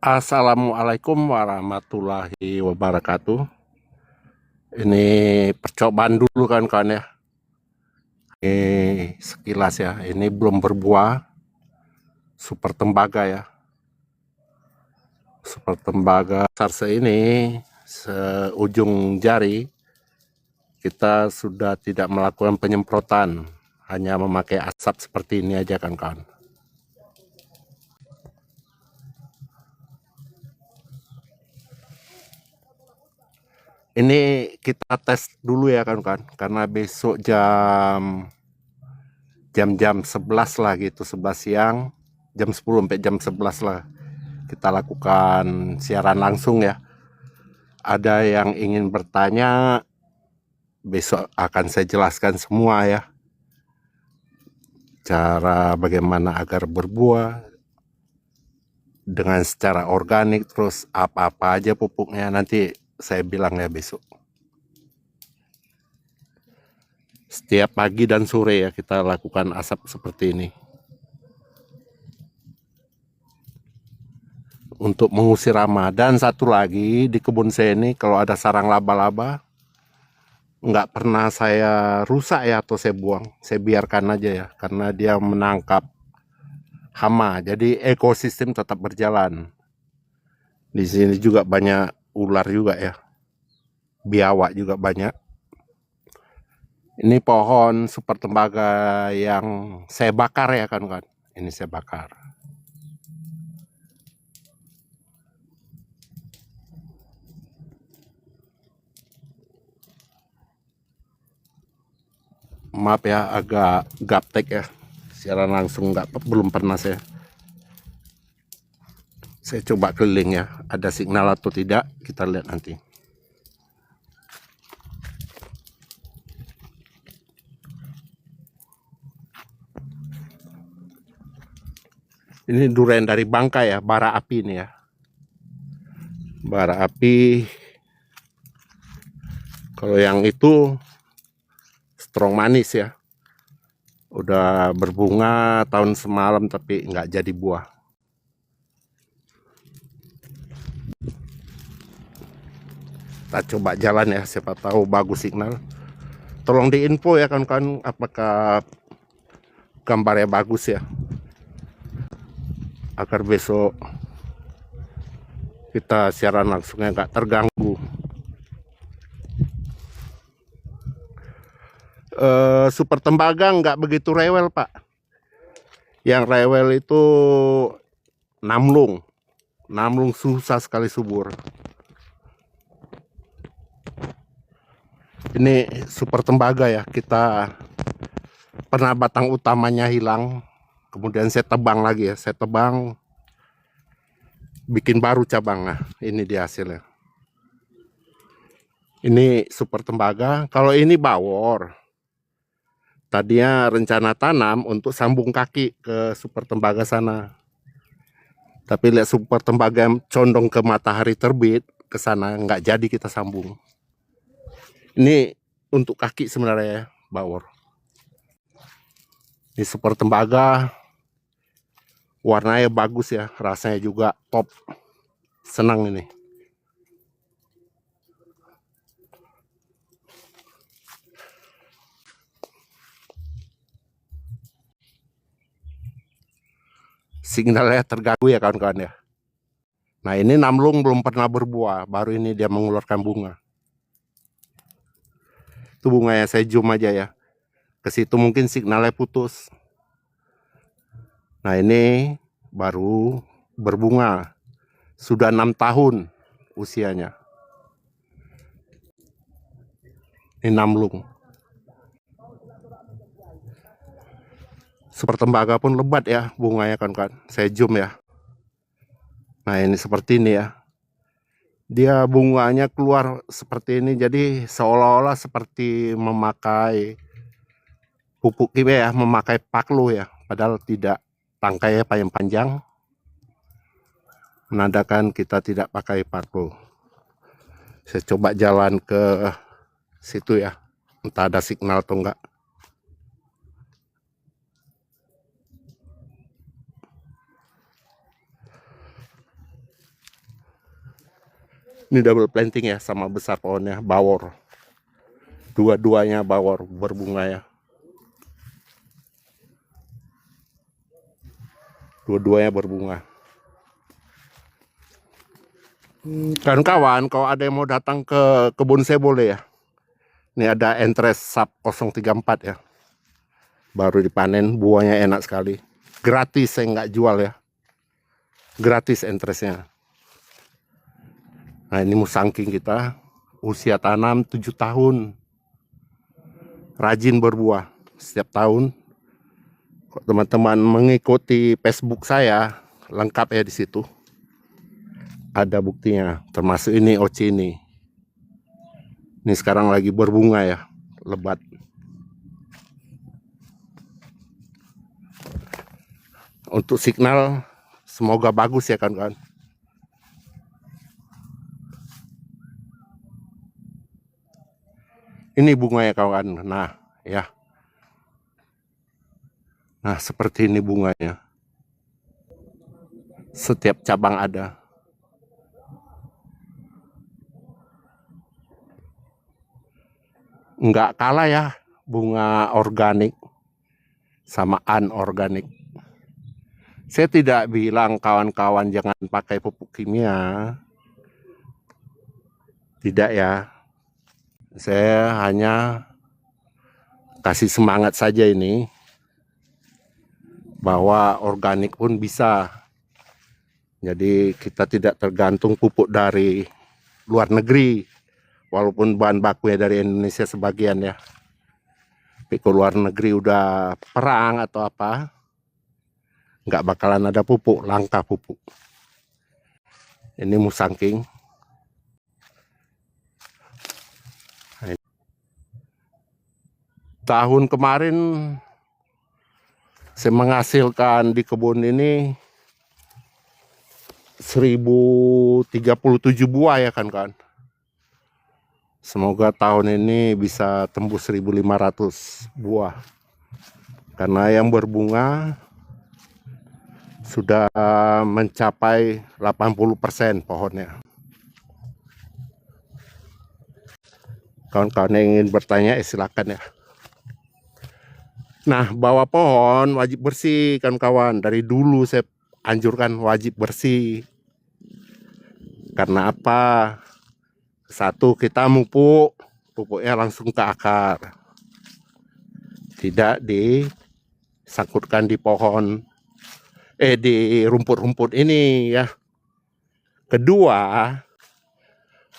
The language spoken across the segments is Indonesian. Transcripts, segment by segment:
Assalamualaikum warahmatullahi wabarakatuh. Ini percobaan dulu kan ya. Ini sekilas ya. Ini belum berbuah. Super tembaga ya. Super tembaga besar ini seujung jari. Kita sudah tidak melakukan penyemprotan. Hanya memakai asap seperti ini aja kan kawan. Ini kita tes dulu ya kan, karena besok jam 11 lah gitu, 11 siang, jam 10 sampai jam 11 lah kita lakukan siaran langsung ya. Ada yang ingin bertanya, besok akan saya jelaskan semua ya, cara bagaimana agar berbuah dengan secara organik, terus apa-apa aja pupuknya nanti saya bilang ya besok. Setiap pagi dan sore ya kita lakukan asap seperti ini. Untuk mengusir hama. Dan satu lagi, di kebun saya ini kalau ada sarang laba-laba, nggak pernah saya rusak ya atau saya buang. Saya biarkan aja ya, karena dia menangkap hama. Jadi ekosistem tetap berjalan. Di sini juga banyak ular juga ya. Biawak juga banyak. Ini pohon super tembaga yang saya bakar ya kan. Ini saya bakar. Maaf ya, agak gaptek ya. Siaran langsung belum pernah saya. Saya coba keliling ya. Ada signal atau tidak, kita lihat nanti. Ini durian dari Bangka ya, bara api ini ya. Bara api. Kalau yang itu strong manis ya. Udah berbunga tahun semalam tapi nggak jadi buah. Kita coba jalan ya, siapa tahu bagus signal. Tolong diinfo ya kan, apakah gambarnya bagus ya. Agar besok kita siaran langsungnya nggak terganggu. Super tembaga nggak begitu rewel Pak. Yang rewel itu namlung. Namlung susah sekali subur. Ini super tembaga ya, kita pernah batang utamanya hilang, kemudian saya tebang lagi ya, saya tebang, bikin baru cabang. Nah ini dia hasilnya. Ini super tembaga. Kalau ini bawor, tadinya rencana tanam untuk sambung kaki ke super tembaga sana, tapi lihat super tembaga condong ke matahari terbit ke sana, nggak jadi kita sambung. Ini untuk kaki sebenarnya ya, bawor. Ini super tembaga, warnanya bagus ya, rasanya juga top. Senang ini. Signalnya terganggu ya kawan-kawan ya. Nah ini namlung belum pernah berbuah, baru ini dia mengeluarkan bunga. Itu bunganya saya zoom aja ya. Ke situ mungkin signalnya putus. Nah ini baru berbunga. Sudah 6 tahun usianya. Ini namlung. Super tembaga pun lebat ya bunganya kan. Saya zoom ya. Nah ini seperti ini ya. Dia bunganya keluar seperti ini, jadi seolah-olah seperti memakai pupuk kimia ya, memakai paklu ya, padahal tidak. Tangkainya panjang, menandakan kita tidak pakai paklu. Saya coba jalan ke situ ya, entah ada signal atau enggak. Ini double planting ya, sama besar pohonnya, bawor. Dua-duanya bawor berbunga ya. Dua-duanya berbunga. Kawan-kawan, kalau ada yang mau datang ke kebun saya boleh ya. Ini ada Entres Sub 034 ya. Baru dipanen, buahnya enak sekali. Gratis, saya nggak jual ya. Gratis Entresnya. Nah ini musangking kita. Usia tanam 7 tahun. Rajin berbuah setiap tahun. Kalau teman-teman mengikuti Facebook saya, lengkap ya di situ. Ada buktinya, termasuk ini oci ini. Ini sekarang lagi berbunga ya, lebat. Untuk signal, semoga bagus ya kawan-kawan. Ini bunganya kawan. Nah, ya. Nah, seperti ini bunganya. Setiap cabang ada. Nggak kalah ya bunga organik sama anorganik. Saya tidak bilang kawan-kawan jangan pakai pupuk kimia. Tidak ya. Saya hanya kasih semangat saja ini. Bahwa organik pun bisa. Jadi kita tidak tergantung pupuk dari luar negeri. Walaupun bahan bakunya dari Indonesia sebagian ya. Tapi ke luar negeri udah perang atau apa, nggak bakalan ada pupuk, langka pupuk. Ini musangking. Tahun kemarin saya menghasilkan di kebun ini 1037 buah ya kan. Semoga tahun ini bisa tembus 1500 buah. Karena yang berbunga sudah mencapai 80% pohonnya. Kawan-kawan yang ingin bertanya silakan ya. Nah, bawah pohon wajib bersih kawan-kawan. Dari dulu saya anjurkan wajib bersih. Karena apa? Satu, kita mupuk, pupuknya langsung ke akar. Tidak disangkutkan di pohon, di rumput-rumput ini ya. Kedua,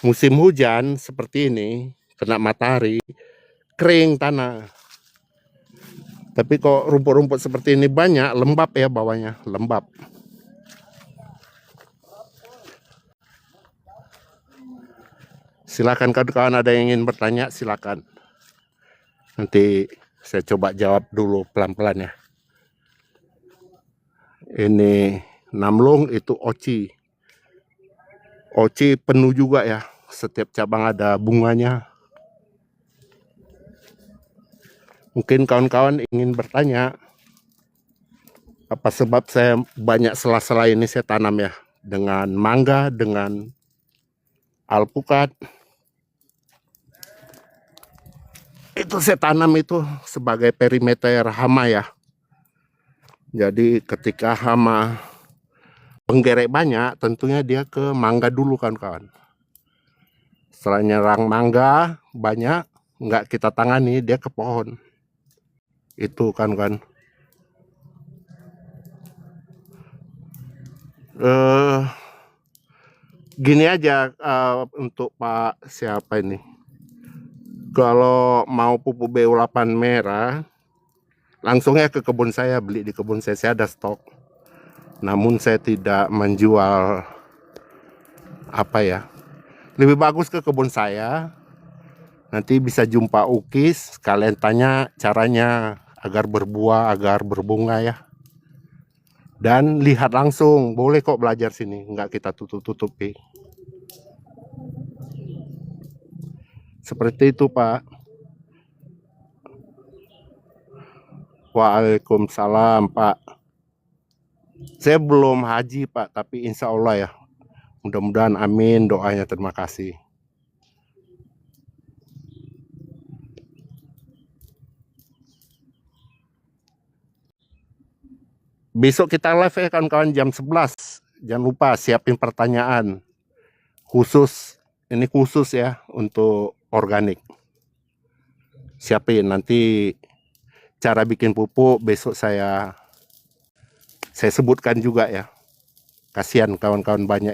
musim hujan seperti ini, kena matahari, kering tanah. Tapi kok rumput-rumput seperti ini banyak, lembab ya bawahnya, lembab. Silakan kawan-kawan ada yang ingin bertanya, silakan. Nanti saya coba jawab dulu pelan-pelan ya. Ini namlung, itu oci. Oci penuh juga ya, setiap cabang ada bunganya. Mungkin kawan-kawan ingin bertanya, apa sebab saya banyak sela-sela ini saya tanam ya, dengan mangga, dengan alpukat. Itu saya tanam itu sebagai perimeter hama ya. Jadi ketika hama penggerek banyak, tentunya dia ke mangga dulu kawan-kawan. Setelah nyerang mangga banyak, nggak kita tangani, dia ke pohon. Itu kan. Gini aja untuk Pak siapa ini. Kalau mau pupuk BU8 merah, langsungnya ke kebun saya, beli di kebun saya ada stok. Namun saya tidak menjual apa ya. Lebih bagus ke kebun saya. Nanti bisa jumpa ukis, kalian tanya caranya agar berbuah, agar berbunga ya. Dan lihat langsung, boleh kok belajar sini, nggak kita tutup-tutupi. Seperti itu Pak. Waalaikumsalam Pak. Saya belum haji Pak, tapi insya Allah ya. Mudah-mudahan, amin, doanya, terima kasih. Besok kita live ya kawan-kawan jam 11. Jangan lupa siapin pertanyaan khusus, ini khusus ya untuk organik. Siapin, nanti cara bikin pupuk besok saya sebutkan juga ya. Kasihan kawan-kawan banyak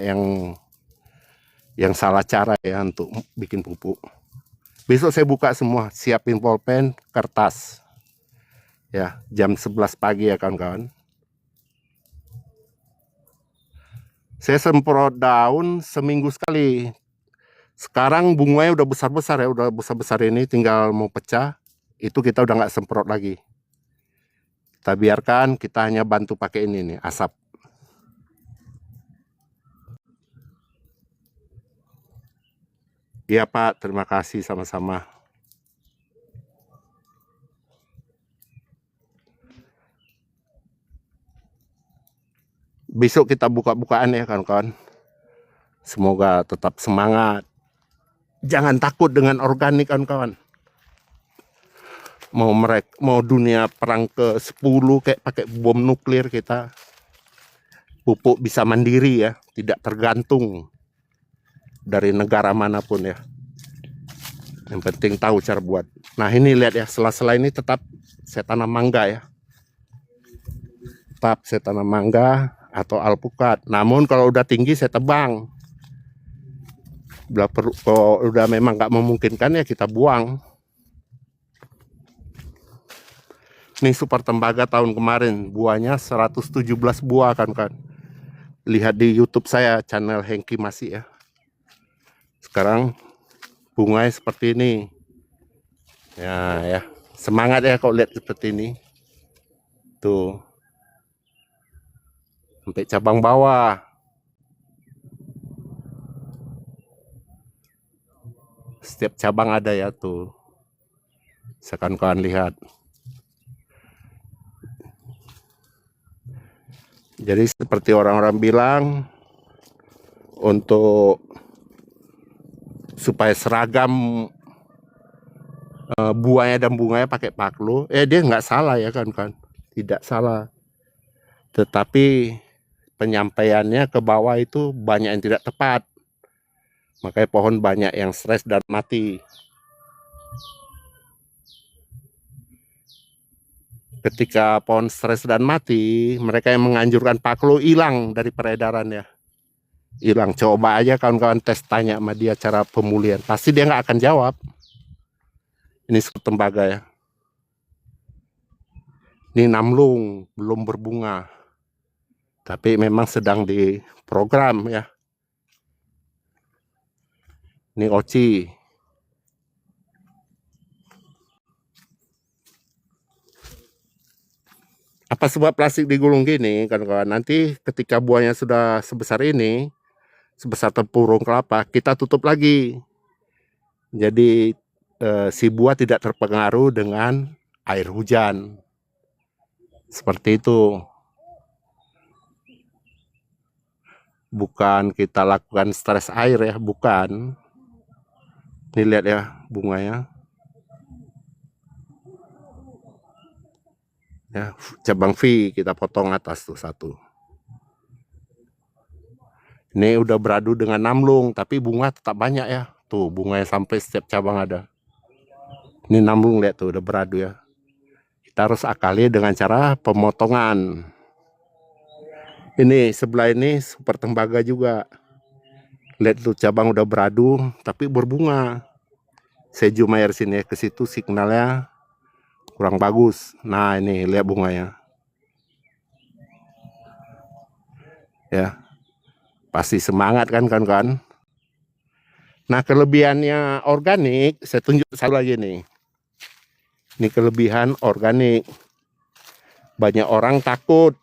yang salah cara ya untuk bikin pupuk. Besok saya buka semua, siapin pulpen, kertas. Ya, jam 11 pagi ya kawan-kawan. Saya semprot daun seminggu sekali. Sekarang bunganya udah besar-besar ya, udah besar-besar ini, tinggal mau pecah. Itu kita udah nggak semprot lagi. Kita biarkan, kita hanya bantu pakai ini nih, asap. Iya Pak, terima kasih sama-sama. Besok kita buka-bukaan ya kawan-kawan. Semoga tetap semangat. Jangan takut dengan organik kawan-kawan. Mau dunia perang ke-10 kayak pakai bom nuklir, kita pupuk bisa mandiri ya, tidak tergantung dari negara manapun ya. Yang penting tahu cara buat. Nah ini lihat ya, sela-sela ini tetap saya tanam mangga ya. Tetap saya tanam mangga atau alpukat. Namun kalau udah tinggi saya tebang. Kalau udah memang nggak memungkinkan ya kita buang. Ini super tembaga tahun kemarin, buahnya 117 buah kan. Lihat di YouTube saya, channel Hengki masih ya. Sekarang bunganya seperti ini. Ya, semangat ya kalau lihat seperti ini. Tuh. Sampai cabang bawah. Setiap cabang ada ya tuh. Kawan-kawan lihat. Jadi seperti orang-orang bilang, untuk supaya seragam buahnya dan bunganya pakai paklo, dia nggak salah ya kan, tidak salah. Tetapi penyampaiannya ke bawah itu banyak yang tidak tepat. Makanya pohon banyak yang stres dan mati. Ketika pohon stres dan mati, mereka yang menganjurkan paklo hilang dari peredaran ya. Hilang. Coba aja kawan-kawan tes tanya sama dia cara pemulihan. Pasti dia nggak akan jawab. Ini tembaga ya. Ini namlung, belum berbunga. Tapi memang sedang diprogram ya. Ini oci. Apa sebab plastik digulung gini kawan-kawan? Nanti ketika buahnya sudah sebesar ini, sebesar tempurung kelapa, kita tutup lagi. Jadi si buah tidak terpengaruh dengan air hujan. Seperti itu. Bukan kita lakukan stres air ya, bukan. Ini lihat ya bunganya. Ya, cabang V kita potong atas tuh satu. Ini udah beradu dengan namlung, tapi bunga tetap banyak ya. Tuh bunganya sampai setiap cabang ada. Ini namlung, lihat tuh udah beradu ya. Kita harus akali dengan cara pemotongan. Ini sebelah ini super tembaga juga. Lihat tuh cabang udah beradu tapi berbunga. Saya zoom air sini ya, ke situ signalnya kurang bagus. Nah ini lihat bunganya. Ya. Pasti semangat kan kawan-kawan. Nah kelebihannya organik, saya tunjuk satu lagi nih. Ini kelebihan organik. Banyak orang takut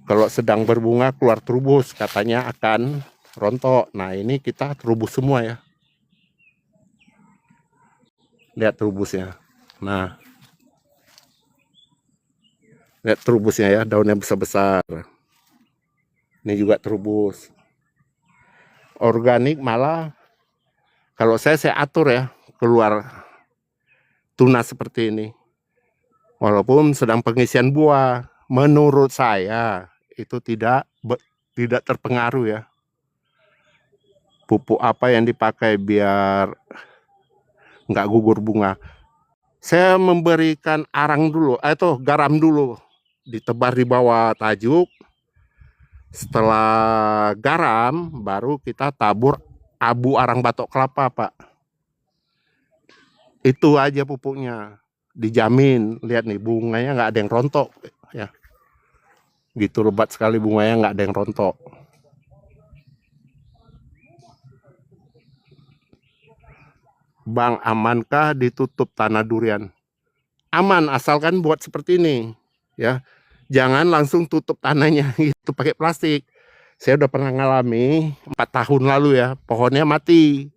kalau sedang berbunga keluar trubus, katanya akan rontok. Nah ini kita trubus semua ya. Lihat trubusnya. Nah, lihat trubusnya ya, daunnya besar-besar. Ini juga trubus. organik malah kalau saya atur ya keluar tunas seperti ini. Walaupun sedang pengisian buah, menurut saya itu tidak terpengaruh ya. Pupuk apa yang dipakai biar nggak gugur bunga. Saya memberikan arang dulu, garam dulu, ditebar di bawah tajuk. Setelah garam, baru kita tabur abu arang batok kelapa, Pak. Itu aja pupuknya. Dijamin, lihat nih bunganya nggak ada yang rontok. Ya. Gitu lebat sekali bunganya, nggak ada yang rontok. Bang, amankah ditutup tanah durian? Aman, asalkan buat seperti ini. Ya, jangan langsung tutup tanahnya itu pakai plastik. Saya udah pernah ngalami 4 tahun lalu ya, pohonnya mati.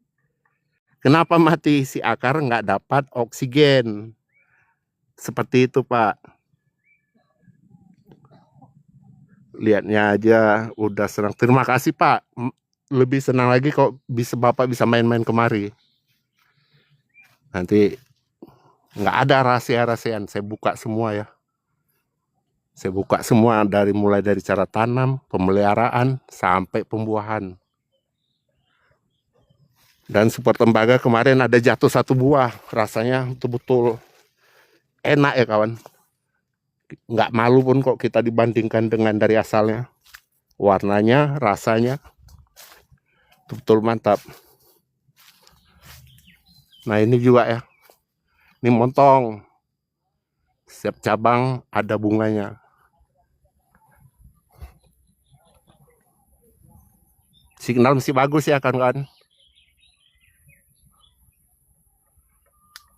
Kenapa mati? Si akar nggak dapat oksigen. Seperti itu, Pak. Lihatnya aja udah senang. Terima kasih, Pak. Lebih senang lagi kok Bapak bisa main-main kemari. Nanti nggak ada rahasia-rahasiaan, saya buka semua ya. Saya buka semua mulai dari cara tanam, pemeliharaan, sampai pembuahan. Dan super tembaga kemarin ada jatuh 1 buah, rasanya betul-betul enak ya kawan. Nggak malu pun kok kita dibandingkan dengan dari asalnya. Warnanya, rasanya, betul mantap. Nah ini juga ya, ini montong. Setiap cabang ada bunganya. Signal masih bagus ya kan.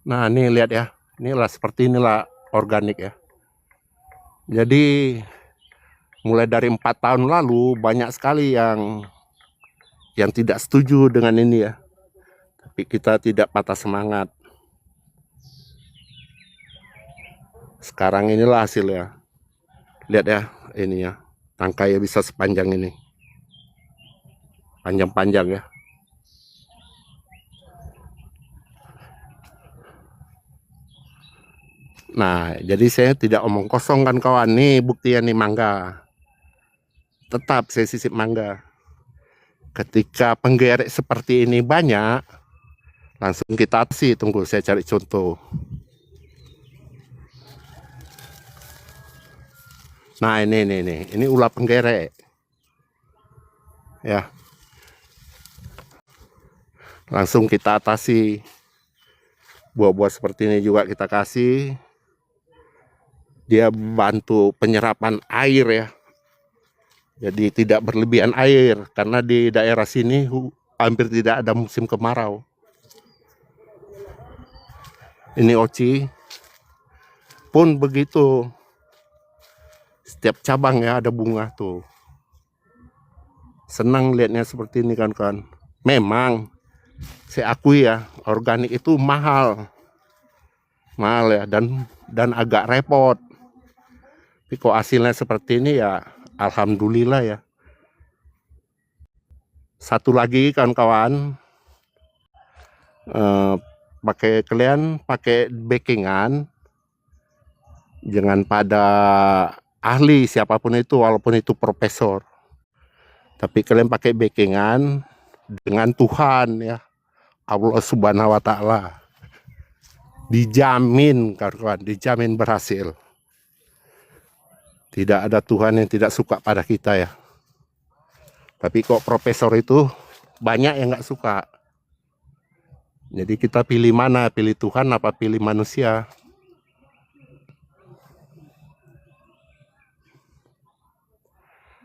Nah ini lihat ya, inilah seperti inilah organik ya. Jadi mulai dari 4 tahun lalu banyak sekali yang tidak setuju dengan ini ya. Tapi kita tidak patah semangat. Sekarang inilah hasilnya. Lihat ya, ini ya. Tangkainya bisa sepanjang ini. Panjang-panjang ya. Nah, jadi saya tidak omong kosong kan kawan. Nih buktinya nih mangga. Tetap saya sisip mangga. Ketika penggerek seperti ini banyak, langsung kita atasi. Tunggu saya cari contoh. Nah ini ulah penggerek. Ya. Langsung kita atasi. Buah-buah seperti ini juga kita kasih. Dia bantu penyerapan air ya. Jadi tidak berlebihan air karena di daerah sini hampir tidak ada musim kemarau. Ini oci pun begitu. Setiap cabang ya ada bunga tuh. Senang lihatnya seperti ini kan. Memang saya akui ya, organik itu mahal ya dan agak repot. Tapi kok hasilnya seperti ini ya alhamdulillah ya. Satu lagi kawan-kawan, kalian pakai backingan, jangan pada ahli siapapun itu, walaupun itu profesor. Tapi kalian pakai backingan dengan Tuhan ya, Allah Subhanahu wa Ta'ala. Dijamin kawan, dijamin berhasil. Tidak ada Tuhan yang tidak suka pada kita ya. Tapi kok profesor itu banyak yang nggak suka. Jadi kita pilih mana? Pilih Tuhan apa pilih manusia?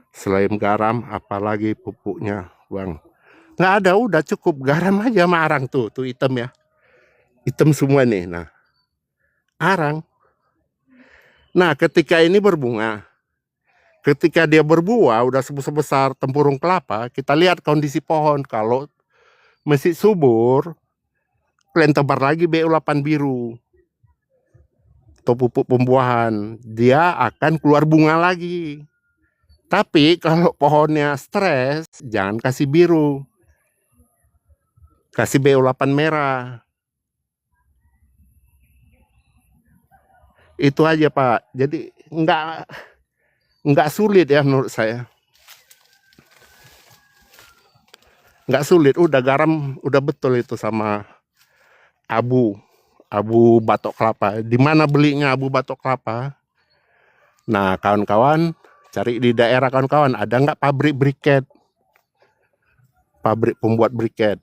Selain garam, apalagi pupuknya, Bang? Nggak ada, udah cukup garam aja sama arang tuh hitam ya. Hitam semua nih, nah. Arang. Nah, ketika ini berbunga, ketika dia berbuah, udah sebesar tempurung kelapa, kita lihat kondisi pohon. Kalau masih subur, kalian tebar lagi BU8 biru atau pupuk pembuahan, dia akan keluar bunga lagi. Tapi kalau pohonnya stres, jangan kasih biru. Kasih BO8 merah. Itu aja Pak. Jadi nggak sulit ya menurut saya. Nggak sulit. Udah garam udah betul itu sama abu batok kelapa. Di mana belinya abu batok kelapa? Nah kawan-kawan cari di daerah kawan-kawan ada nggak pabrik briket, pabrik pembuat briket.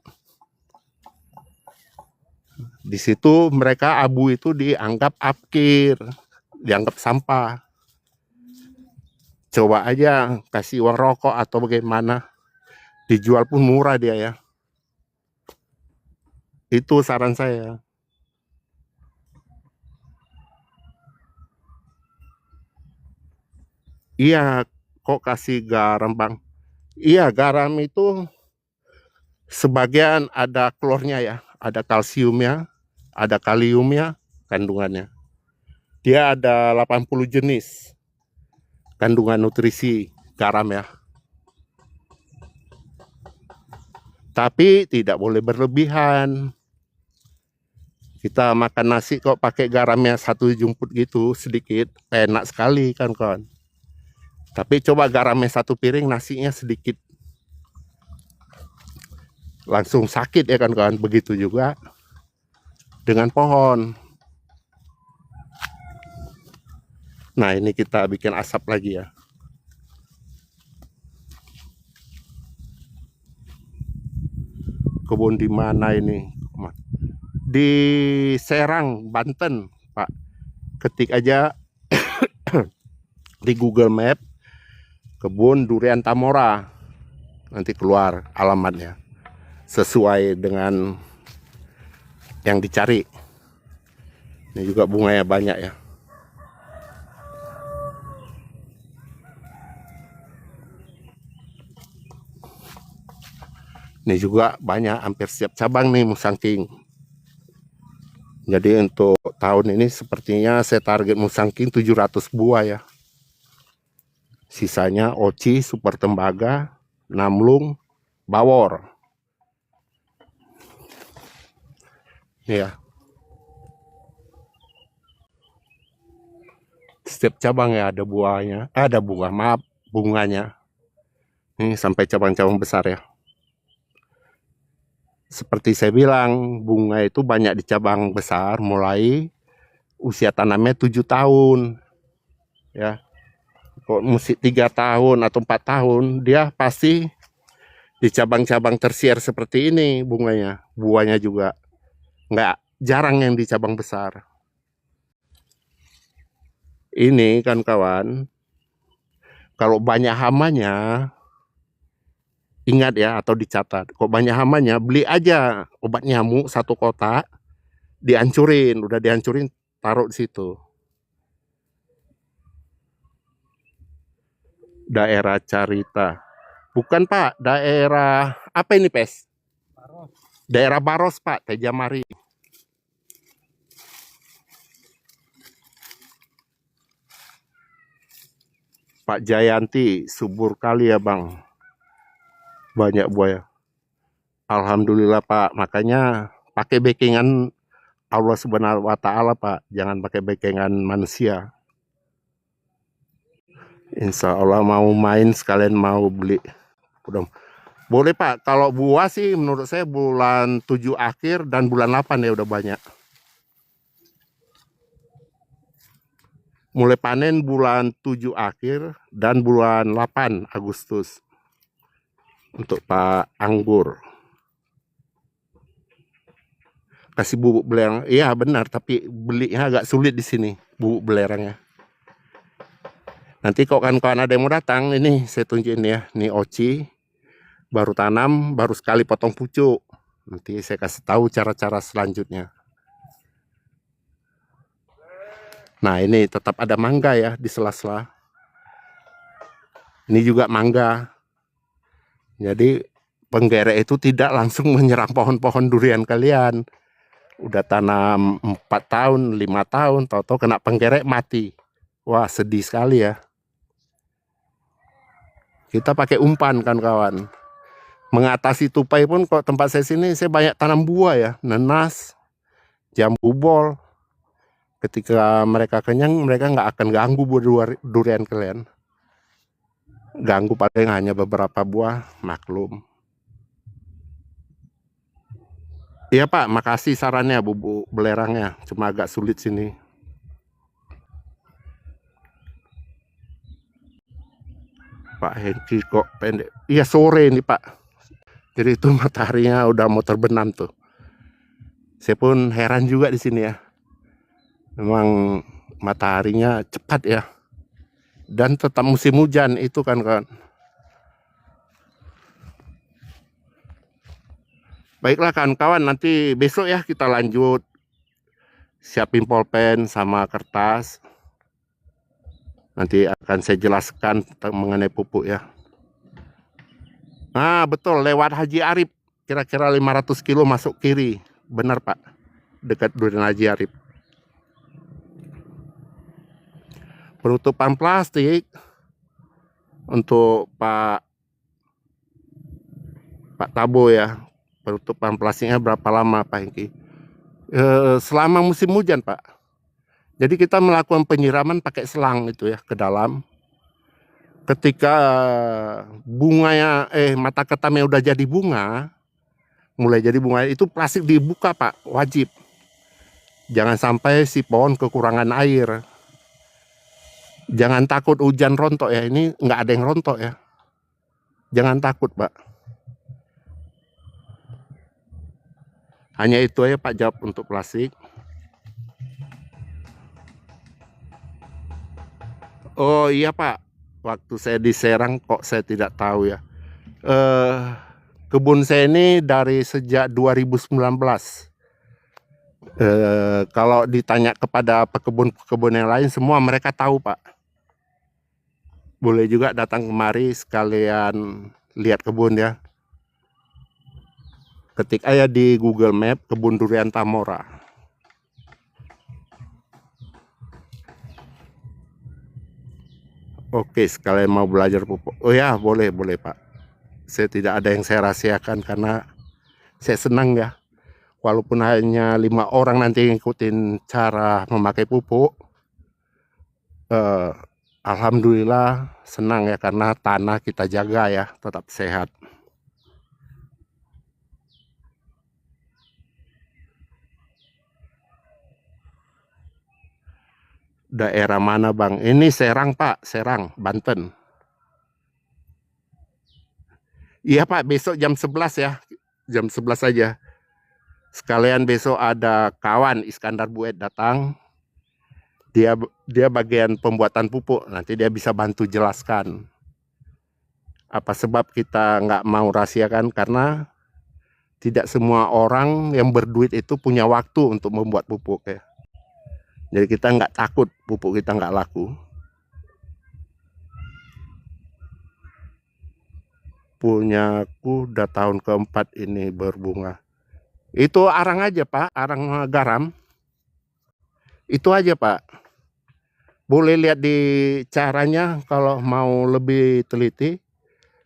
Di situ mereka abu itu dianggap apkir, dianggap sampah. Coba aja kasih uang rokok atau bagaimana, dijual pun murah dia ya. Itu saran saya. Iya, kok kasih garam bang? Iya, garam itu sebagian ada klornya ya, ada kalsiumnya, ada kaliumnya kandungannya. Dia ada 80 jenis kandungan nutrisi garam ya. Tapi tidak boleh berlebihan. Kita makan nasi kok pakai garamnya 1 jumput gitu sedikit, enak sekali kan kawan. Tapi coba garamnya 1 piring, nasinya sedikit, langsung sakit ya kan kawan. Begitu juga dengan pohon. Nah ini kita bikin asap lagi ya. Kebun di mana ini? Di Serang, Banten, Pak. Ketik aja di Google Map kebun durian Tamora. Nanti keluar alamatnya sesuai dengan yang dicari. Ini juga bunganya banyak ya. Ini juga banyak, hampir setiap cabang nih musangking. Jadi untuk tahun ini sepertinya saya target musangking 700 buah ya. Sisanya oci, super tembaga, namlung, bawor. Ya. Setiap cabang ya ada buahnya, ada bunga, maaf, bunganya. Ini sampai cabang-cabang besar ya. Seperti saya bilang, bunga itu banyak di cabang besar, mulai usia tanamnya 7 tahun. Ya. Kok mesti 3 tahun atau 4 tahun, dia pasti di cabang-cabang tersier seperti ini bunganya. Buahnya juga nggak jarang yang di cabang besar. Ini kan kawan, kalau banyak hamanya, ingat ya atau dicatat, kok banyak hamanya, beli aja obat nyamuk 1 kotak, dihancurin, udah dihancurin, taruh di situ. Daerah Carita, bukan Pak, daerah apa ini Pes? Baros. Daerah Baros Pak, Tejamari. Pak Jayanti, subur kali ya Bang, banyak buaya. Alhamdulillah Pak, makanya pakai backingan Allah Subhanahu wa Ta'ala Pak, jangan pakai backingan manusia. Insya Allah mau main sekalian mau beli. Udah. Boleh Pak, kalau buah sih menurut saya bulan 7 akhir dan bulan 8 ya udah banyak. Mulai panen bulan 7 akhir dan bulan 8 Agustus. Untuk Pak anggur. Kasih bubuk belerang, iya benar, tapi belinya agak sulit di sini bubuk belerangnya. Nanti kok kawan-kawan ada yang mau datang, ini saya tunjukin ya, ini oci, baru tanam, baru sekali potong pucuk. Nanti saya kasih tahu cara-cara selanjutnya. Nah ini tetap ada mangga ya di sela-sela. Ini juga mangga. Jadi penggerek itu tidak langsung menyerang pohon-pohon durian kalian. Udah tanam 4 tahun, 5 tahun, tahu-tahu kena penggerek mati. Wah sedih sekali ya. Kita pakai umpan kan kawan. Mengatasi tupai pun kok tempat saya sini saya banyak tanam buah ya, nanas, jambu bol. Ketika mereka kenyang, mereka nggak akan ganggu buah durian kalian. Ganggu paling hanya beberapa buah, maklum. Iya Pak, makasih sarannya bubuk belerangnya. Cuma agak sulit sini. Pak Hengki kok pendek. Iya sore nih Pak. Jadi itu mataharinya udah mau terbenam tuh. Saya pun heran juga di sini ya. Memang mataharinya cepat ya. Dan tetap musim hujan itu kan. Baiklah kawan-kawan, nanti besok ya kita lanjut. Siapin pulpen sama kertas. Nanti akan saya jelaskan mengenai pupuk ya. Nah betul, lewat Haji Arif. Kira-kira 500 kilo masuk kiri. Benar Pak, dekat Durian Haji Arif. Penutupan plastik untuk Pak Tabo ya. Penutupan plastiknya berapa lama Pak Hengki? Selama musim hujan Pak. Jadi kita melakukan penyiraman pakai selang itu ya ke dalam. Ketika bunganya mata ketamnya udah jadi bunga, mulai jadi bunga, itu plastik dibuka Pak, wajib. Jangan sampai si pohon kekurangan air. Jangan takut hujan rontok ya, ini nggak ada yang rontok ya. Jangan takut Pak. Hanya itu aja Pak jawab untuk plastik. Oh iya Pak, waktu saya di Serang kok saya tidak tahu ya. Kebun saya ini dari sejak 2019. Kalau ditanya kepada pekebun-pekebun yang lain, semua mereka tahu Pak. Boleh juga datang kemari sekalian lihat kebun ya. Ketik aja di Google Map kebun durian Tamora. Oke, sekalian mau belajar pupuk. Oh ya, boleh Pak. Saya tidak ada yang saya rahasiakan karena saya senang ya. Walaupun hanya 5 orang nanti ngikutin cara memakai pupuk. Alhamdulillah senang ya karena tanah kita jaga ya, tetap sehat. Daerah mana Bang? Ini Serang Pak, Serang, Banten. Iya Pak, besok jam 11 ya, jam 11 aja. Sekalian besok ada kawan Iskandar Buet datang. Dia bagian pembuatan pupuk, nanti dia bisa bantu jelaskan. Apa sebab kita nggak mau rahasiakan, karena tidak semua orang yang berduit itu punya waktu untuk membuat pupuk ya. Jadi kita nggak takut pupuk kita nggak laku. Punyaku udah tahun keempat ini berbunga. Itu arang aja Pak, arang garam. Itu aja Pak. Boleh lihat di caranya kalau mau lebih teliti.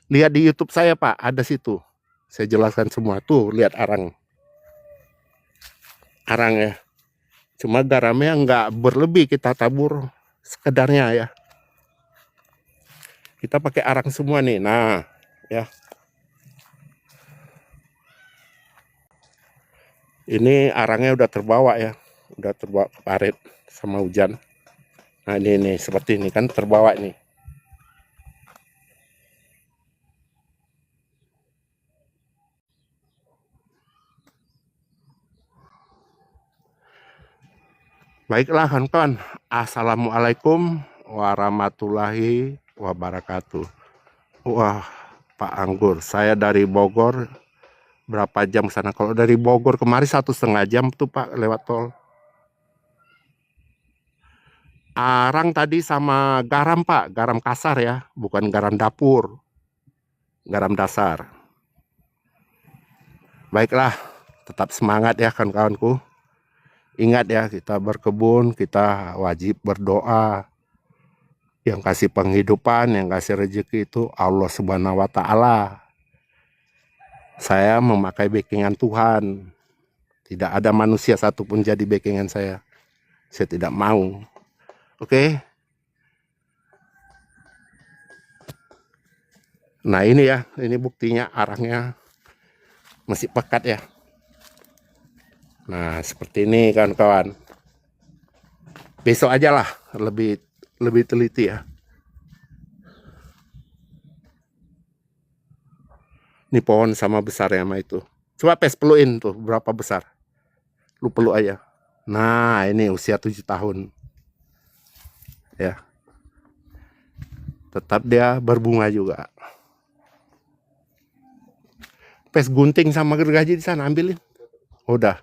Lihat di YouTube saya Pak, ada situ. Saya jelaskan semua. Tuh, lihat arang. Arang ya. Cuma garamnya nggak berlebih, kita tabur sekedarnya ya. Kita pakai arang semua nih. Nah, ya. Ini arangnya udah terbawa ya. Udah terbawa ke parit sama hujan. Nah ini seperti ini kan terbawa nih. Baiklah kawan-kawan, assalamualaikum warahmatullahi wabarakatuh. Wah Pak Anggur, saya dari Bogor berapa jam sana? Kalau dari Bogor kemari 1,5 jam tuh Pak lewat tol. Arang tadi sama garam Pak, garam kasar ya, bukan garam dapur, garam dasar. Baiklah, tetap semangat ya kawan-kawanku. Ingat ya, kita berkebun, kita wajib berdoa. Yang kasih penghidupan, yang kasih rezeki itu Allah Subhanahu wa Ta'ala. Saya memakai backingan Tuhan. Tidak ada manusia satupun jadi backingan saya. Saya tidak mau. Oke. Nah ini ya, ini buktinya arahnya masih pekat ya. Nah seperti ini kawan-kawan. Besok aja lah lebih teliti ya. Ini pohon sama besarnya sama itu. Coba pes peluin tuh berapa besar. Lu peluk aja. Nah ini usia 7 tahun. Ya. Tetap dia berbunga juga. Pes gunting sama gergaji di sana ambilin. Udah.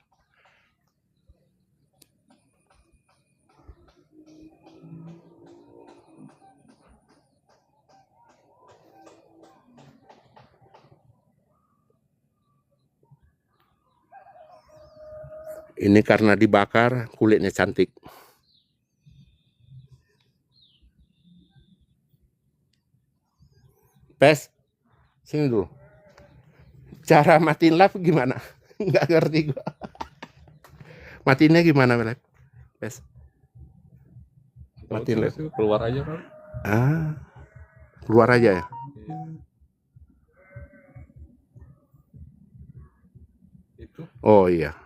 Ini karena dibakar kulitnya cantik. Pes, sini dulu. Cara matiin live gimana? Nggak ngerti gua. Matiinnya gimana, live? Pes. Matiin live. Keluar aja kan. Keluar aja ya. Itu. Oh iya.